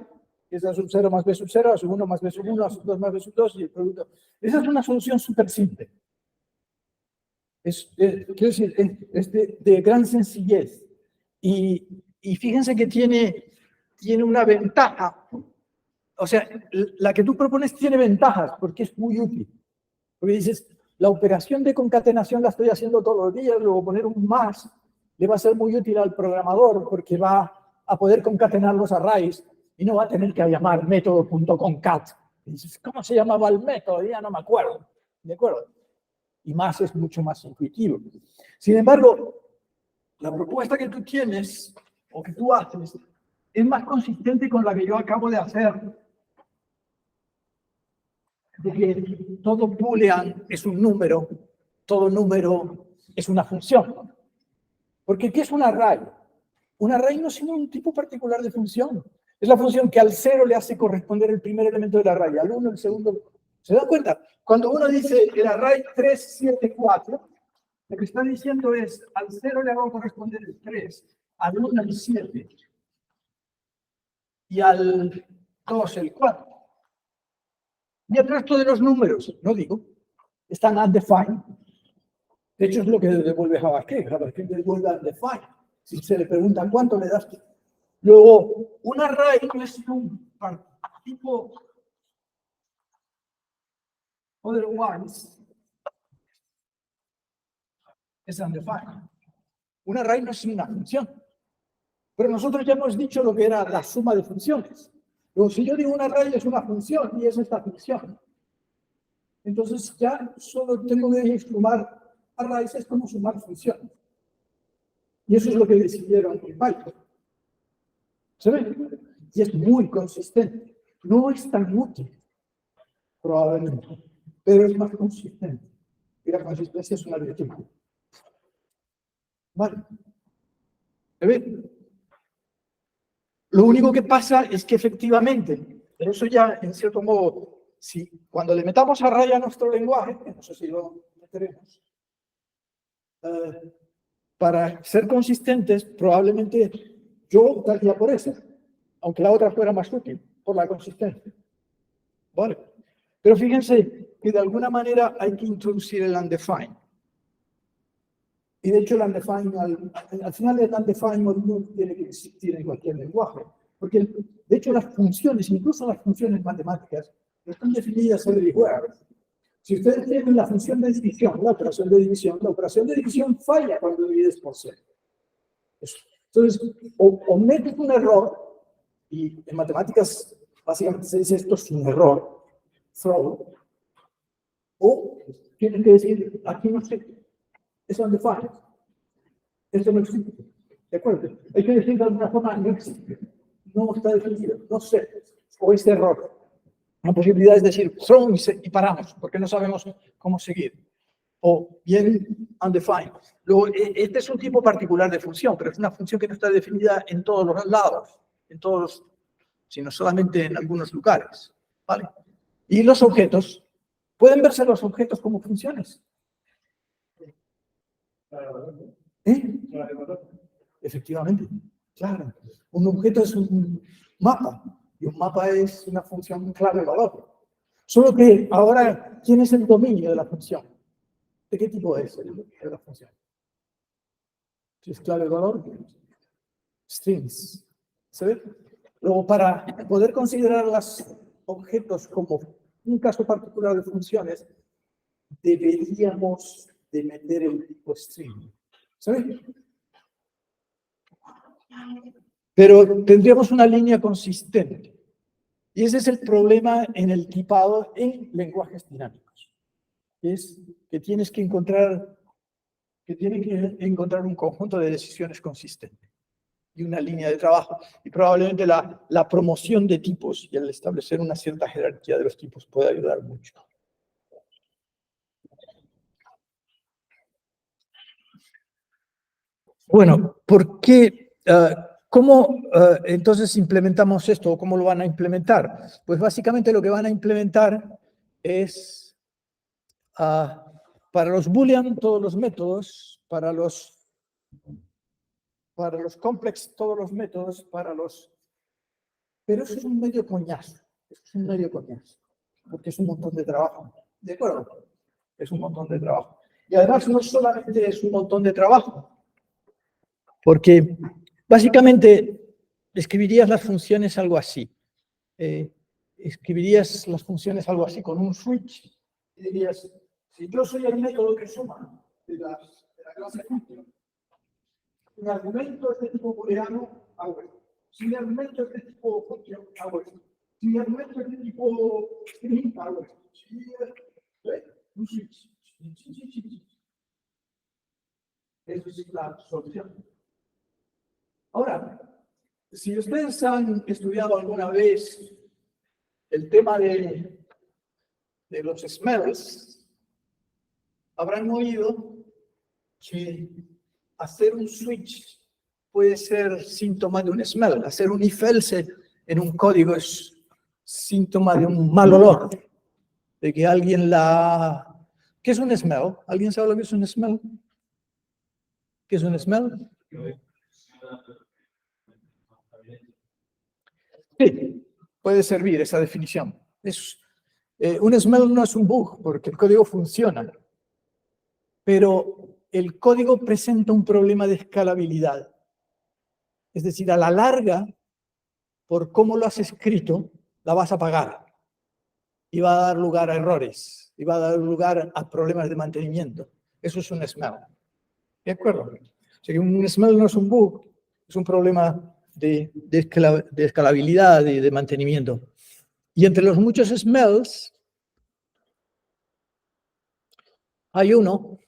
que es A sub 0 más B sub 0, A sub 1 más B sub 1, A sub 2 más B sub 2 y el producto. Esa es una solución súper simple. Quiero decir, es de gran sencillez. Y fíjense que tiene una ventaja. O sea, la que tú propones tiene ventajas porque es muy útil. Porque dices, la operación de concatenación la estoy haciendo todos los días, luego poner un más le va a ser muy útil al programador porque va a poder concatenar los arrays y no va a tener que llamar método.concat. Y dices, ¿cómo se llamaba el método? Ya no me acuerdo. ¿De acuerdo? Y más es mucho más intuitivo. Sin embargo, la propuesta que tú tienes o que tú haces es más consistente con la que yo acabo de hacer, de que todo boolean es un número, todo número es una función. Porque ¿qué es un array? Un array no es sino un tipo particular de función. Es la función que al 0 le hace corresponder el primer elemento del array, al 1 el segundo. ¿Se dan cuenta? Cuando uno dice el array 3, 7, 4, lo que está diciendo es al 0 le hago corresponder el 3, al 1 el 7 y al 2 el 4. Y el resto de los números, no digo, están undefined. De hecho, es lo que devuelve JavaScript. JavaScript devuelve undefined. Si se le preguntan cuánto le das. Luego, un array no es un tipo otherwise es undefined. Un array no es una función. Pero nosotros ya hemos dicho lo que era la suma de funciones. Luego, si yo digo un array es una función y es esta función, entonces ya solo tengo que sumar arrays, es como sumar funciones. Y eso es lo que decidieron en Python. ¿Se ve? Y es muy consistente. No es tan útil, probablemente, pero es más consistente. Y la consistencia es una virtud. Vale. ¿Se ve? Lo único que pasa es que efectivamente, pero eso ya en cierto modo, si cuando le metamos a raya nuestro lenguaje, que no sé si lo meteremos, para ser consistentes, probablemente yo optaría por esa, aunque la otra fuera más útil, por la consistencia. ¿Vale? Pero fíjense que de alguna manera hay que introducir el undefined. Y de hecho el undefined, al final el undefined no tiene que existir en cualquier lenguaje. Porque de hecho las funciones, incluso las funciones matemáticas, están definidas everywhere. Si ustedes tienen la función de división, la operación de división falla cuando divides por 0. Entonces, o metes un error, y en matemáticas básicamente se dice esto es un error, throw, o tienes que decir, aquí no sé, es undefined. Esto no existe. ¿De acuerdo? Hay que decir de alguna forma, no existe. No está definido. No sé. O es error. La posibilidad es decir, throw y paramos, porque no sabemos cómo seguir. O bien undefined. Luego, este es un tipo particular de función, pero es una función que no está definida en todos los lados, en todos, sino solamente en algunos lugares. ¿Vale? Y los objetos, ¿pueden verse los objetos como funciones? ¿Eh? Efectivamente, claro. Un objeto es un mapa, y un mapa es una función clave-valor. Solo que ahora, ¿quién es el dominio de la función? ¿De qué tipo es el dominio de la función? Si es clave-valor, strings. ¿Se ve? Luego, para poder considerar los objetos como un caso particular de funciones, deberíamos de meter el tipo string. ¿Se ve? Pero tendríamos una línea consistente. Y ese es el problema en el tipado en lenguajes dinámicos. Es que tienes que encontrar un conjunto de decisiones consistente y una línea de trabajo. Y probablemente la promoción de tipos y el establecer una cierta jerarquía de los tipos puede ayudar mucho. Bueno, ¿por qué? ¿Cómo entonces implementamos esto o cómo lo van a implementar? Pues básicamente lo que van a implementar es para los boolean todos los métodos, para los complex todos los métodos, pero eso es un medio coñazo, porque es un montón de trabajo, ¿de acuerdo? Es un montón de trabajo. Y además no solamente es un montón de trabajo, porque básicamente escribirías las funciones algo así. Escribirías las funciones algo así con un switch y dirías, si yo soy el método que suma de la clase function, un argumento es de tipo booleano, hago esto. Si mi argumento es de tipo function, hago esto. Si mi argumento es de tipo string, hago esto. Si un switch. Eso es la solución. Ahora, si ustedes han estudiado alguna vez el tema de los smells, habrán oído que hacer un switch puede ser síntoma de un smell. Hacer un if-else en un código es síntoma de un mal olor, de que alguien la... ¿Qué es un smell? ¿Alguien sabe lo que es un smell? ¿Qué es un smell? Sí, puede servir esa definición. Un smell no es un bug, porque el código funciona, pero el código presenta un problema de escalabilidad. Es decir, a la larga, por cómo lo has escrito, la vas a pagar. Y va a dar lugar a errores, y va a dar lugar a problemas de mantenimiento. Eso es un smell. ¿De acuerdo? O sea que un smell no es un bug, es un problema de escalabilidad y de mantenimiento. Y entre los muchos smells, hay uno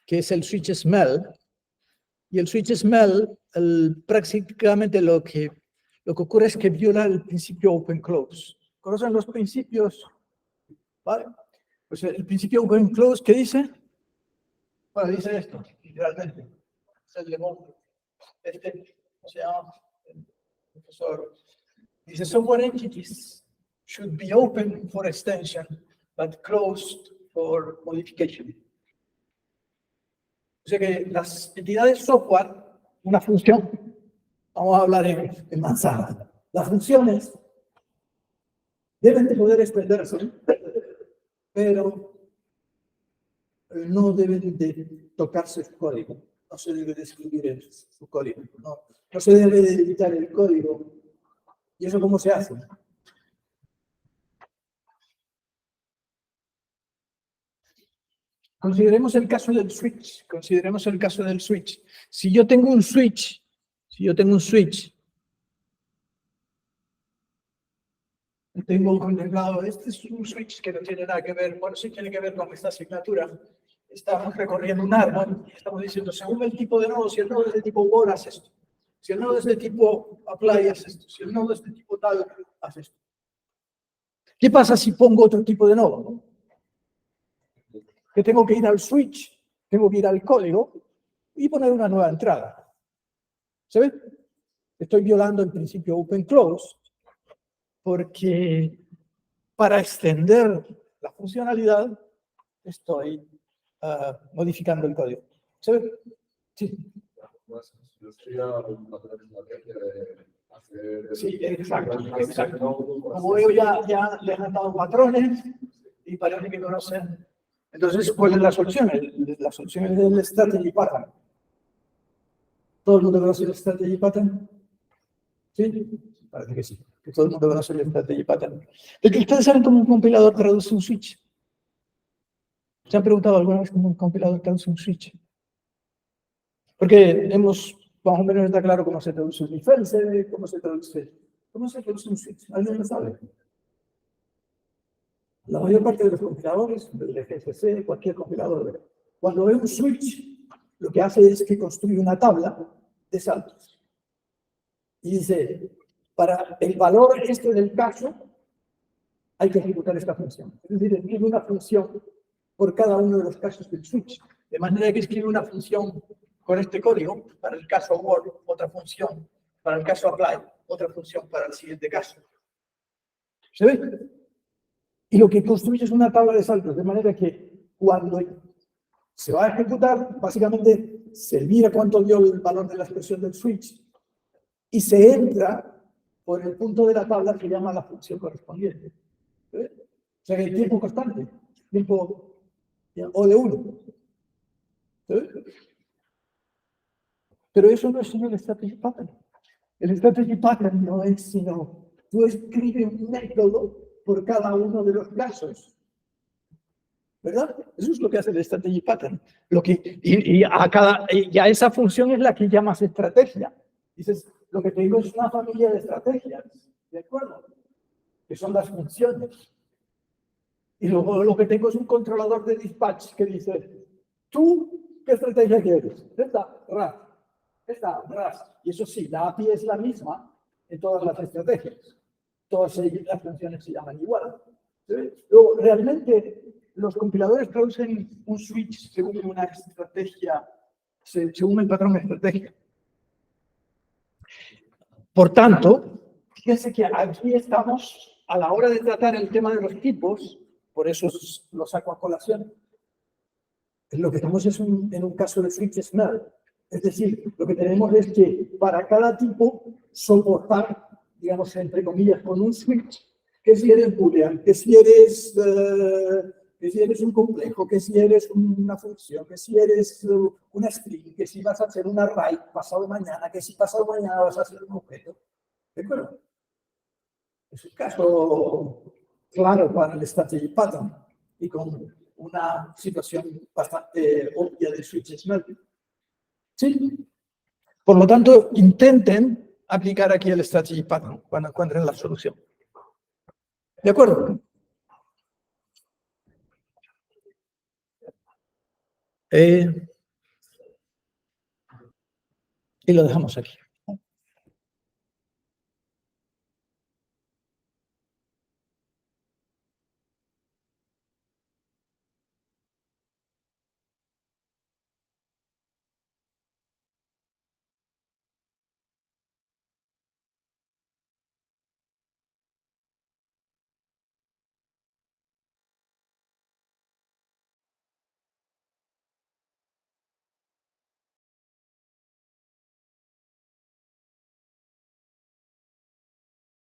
que es el switch smell. Y el switch smell, prácticamente lo que ocurre es que viola el principio open-close. ¿Conocen los principios? ¿Vale? Pues el principio open-close, ¿qué dice? Bueno, dice esto, literalmente. Es el de Monroe. ¿Cómo se llama? El profesor. Dice, software entities should be open for extension, but closed for modification. O sea que las entidades software, una función, vamos a hablar en manzana. Las funciones deben de poder extenderse, pero no deben de tocarse su código. No se debe de escribir su código. No se debe de editar el código. ¿Y eso cómo se hace? Consideremos el caso del switch. Si yo tengo un switch, tengo contemplado, este es un switch que no tiene nada que ver, bueno, sí tiene que ver con esta asignatura, estamos recorriendo un árbol y estamos diciendo, según el tipo de nodo, si el nodo es de tipo War, haz esto. Si el nodo es de tipo Apply, haz esto. Si el nodo es de tipo tal, haz esto. ¿Qué pasa si pongo otro tipo de nodo? Que tengo que ir al switch, tengo que ir al código y poner una nueva entrada. ¿Se ve? Estoy violando el principio open close porque para extender la funcionalidad estoy modificando el código. ¿Se ve? Sí. Sí, exacto, exacto. Como veo, ya les han dado patrones y parece que conocen. Entonces, ¿cuál es la solución? La solución es el strategy pattern. ¿Todo el mundo conoce el strategy pattern? ¿Sí? Parece que sí. Que todo el mundo conoce el strategy pattern. ¿De que ustedes saben cómo un compilador traduce un switch? ¿Se han preguntado alguna vez cómo un compilador traduce un switch? Porque más o menos está claro cómo se traduce un if-else, cómo se traduce un switch. ¿Alguien lo sabe? La mayor parte de los compiladores, del GCC, cualquier compilador, cuando ve un switch, lo que hace es que construye una tabla de saltos. Y dice, para el valor este del caso, hay que ejecutar esta función. Es decir, escribe una función por cada uno de los casos del switch. De manera que escribe una función con este código, para el caso Word, otra función, para el caso Apply, otra función para el siguiente caso. ¿Se ve? Y lo que construye es una tabla de saltos, de manera que cuando se va a ejecutar, básicamente se mira cuánto dio el valor de la expresión del switch y se entra por el punto de la tabla que llama la función correspondiente. ¿Se ve? O sea que hay tiempo constante, tiempo O de 1. ¿Se ve? Pero eso no es sino el strategy pattern. El strategy pattern no es sino, tú escribes un método por cada uno de los casos. ¿Verdad? Eso es lo que hace el strategy pattern. Y a esa función es la que llamas estrategia. Dices, lo que te digo es una familia de estrategias. ¿De acuerdo? Que son las funciones. Y luego lo que tengo es un controlador de dispatch que dice, ¿tú qué estrategia quieres? Esta, RAS. Esta, RAS. Y eso sí, la API es la misma en todas las estrategias. Todas las funciones se llaman igual. Luego, realmente, los compiladores traducen un switch según una estrategia, según el patrón de estrategia. Por tanto, fíjense que aquí estamos, a la hora de tratar el tema de los tipos, por eso lo saco a colación, lo que estamos es en un caso de switch snare. Es decir, lo que tenemos es que para cada tipo soportar, digamos, entre comillas, con un switch, que si eres boolean, que si eres un complejo, que si eres una función, que si eres una string, que si vas a hacer una write pasado mañana, que si pasado mañana vas a hacer un objeto. ¿De acuerdo? Es un caso claro para el strategy pattern y con una situación bastante obvia de switch snare. ¿Sí? Por lo tanto, intenten aplicar aquí el strategy pattern cuando encuentren la solución. ¿De acuerdo? Y lo dejamos aquí.